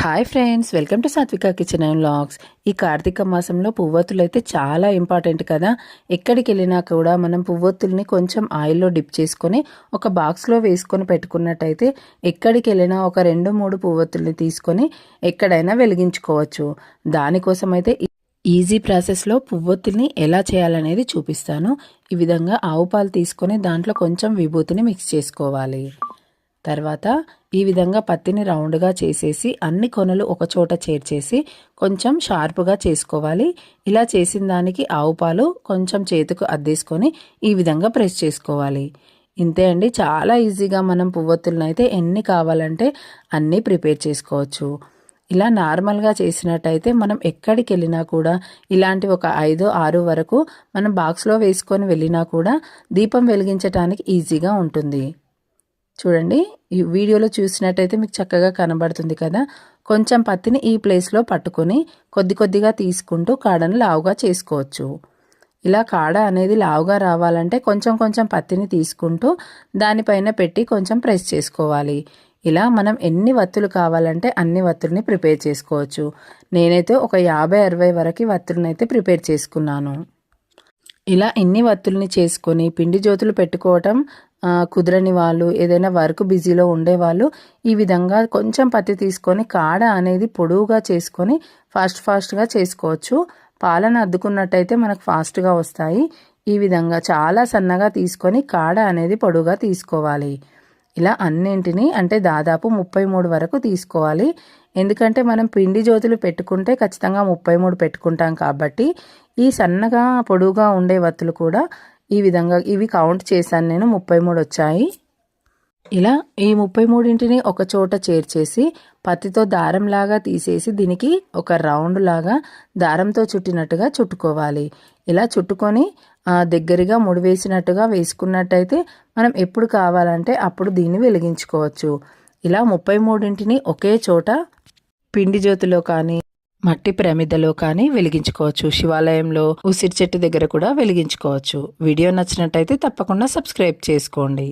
Hi friends, welcome to సాత్విక kitchen and vlogs. ఈ కార్తీక మాసంలో పువ్వొత్తులు అయితే చాలా ఇంపార్టెంట్ కదా. ఎక్కడికి వెళ్ళినా కూడా మనం పువ్వొత్తుల్ని కొంచెం ఆయిల్లో డిప్ చేసుకొని ఒక బాక్స్లో వేసుకొని పెట్టుకున్నట్టయితే ఎక్కడికి వెళ్ళినా ఒక 2-3 పువ్వొత్తుల్ని తీసుకొని ఎక్కడైనా వెలిగించుకోవచ్చు. దానికోసం అయితే ఈజీ ప్రాసెస్లో పువ్వొత్తుల్ని ఎలా చేయాలనేది చూపిస్తాను. ఈ విధంగా ఆవు పాలు తీసుకొని దాంట్లో కొంచెం విభూతిని మిక్స్ చేసుకోవాలి. తర్వాత ఈ విధంగా పత్తిని రౌండ్గా చేసేసి అన్ని కొనలు ఒక చోట చేర్చేసి కొంచెం షార్ప్గా చేసుకోవాలి. ఇలా చేసిన దానికి ఆవు పాలు కొంచెం చేతికి అద్దేసుకొని ఈ విధంగా ప్రెస్ చేసుకోవాలి. ఇంతే అండి, చాలా ఈజీగా మనం పువ్వొత్తులను అయితే ఎన్ని కావాలంటే అన్నీ ప్రిపేర్ చేసుకోవచ్చు. ఇలా నార్మల్గా చేసినట్టయితే మనం ఎక్కడికి వెళ్ళినా కూడా ఇలాంటి ఒక 5-6 వరకు మనం బాక్స్లో వేసుకొని వెళ్ళినా కూడా దీపం వెలిగించడానికి ఈజీగా ఉంటుంది. చూడండి, ఈ వీడియోలో చూసినట్టయితే మీకు చక్కగా కనబడుతుంది కదా. కొంచెం పత్తిని ఈ ప్లేస్లో పట్టుకొని కొద్ది కొద్దిగా తీసుకుంటూ కాడను లావుగా చేసుకోవచ్చు. ఇలా కాడ అనేది లావుగా రావాలంటే కొంచెం కొంచెం పత్తిని తీసుకుంటూ దానిపైన పెట్టి కొంచెం ప్రెస్ చేసుకోవాలి. ఇలా మనం ఎన్ని వత్తులు కావాలంటే అన్ని వత్తుల్ని ప్రిపేర్ చేసుకోవచ్చు. నేనైతే ఒక 50-60 వరకు వత్తులను అయితే ప్రిపేర్ చేసుకున్నాను. ఇలా ఎన్ని వత్తుల్ని చేసుకొని పిండి జ్యోతులు పెట్టుకోవటం కుదరని వాళ్ళు, ఏదైనా వర్క్ బిజీలో ఉండేవాళ్ళు ఈ విధంగా కొంచెం పత్తి తీసుకొని కాడ అనేది పొడవుగా చేసుకొని ఫాస్ట్గా చేసుకోవచ్చు. పాలను అద్దుకున్నట్టయితే మనకు ఫాస్ట్గా వస్తాయి. ఈ విధంగా చాలా సన్నగా తీసుకొని కాడ అనేది పొడవుగా తీసుకోవాలి. ఇలా అన్నింటినీ అంటే దాదాపు 33 వరకు తీసుకోవాలి. ఎందుకంటే మనం పిండి జ్యోతులు పెట్టుకుంటే ఖచ్చితంగా 33 పెట్టుకుంటాం కాబట్టి ఈ సన్నగా పొడవుగా ఉండే వత్తులు కూడా ఈ విధంగా ఇవి కౌంట్ చేశాను నేను, 33 వచ్చాయి. ఇలా ఈ 33ంటిని ఒక చోట చేర్చేసి పత్తితో దారంలాగా తీసేసి దీనికి ఒక రౌండ్ లాగా దారంతో చుట్టినట్టుగా చుట్టుకోవాలి. ఇలా చుట్టుకొని దగ్గరగా ముడివేసినట్టుగా వేసుకున్నట్టయితే మనం ఎప్పుడు కావాలంటే అప్పుడు దీన్ని వెలిగించుకోవచ్చు. ఇలా 33ంటిని ఒకే చోట పిండి జ్యోతిలో కానీ మట్టి ప్రమిదలో కానీ వెలిగించుకోవచ్చు. శివాలయంలో ఉసిరి చెట్టు దగ్గర కూడా వెలిగించుకోవచ్చు. వీడియో నచ్చినట్టయితే తప్పకుండా సబ్స్క్రైబ్ చేసుకోండి.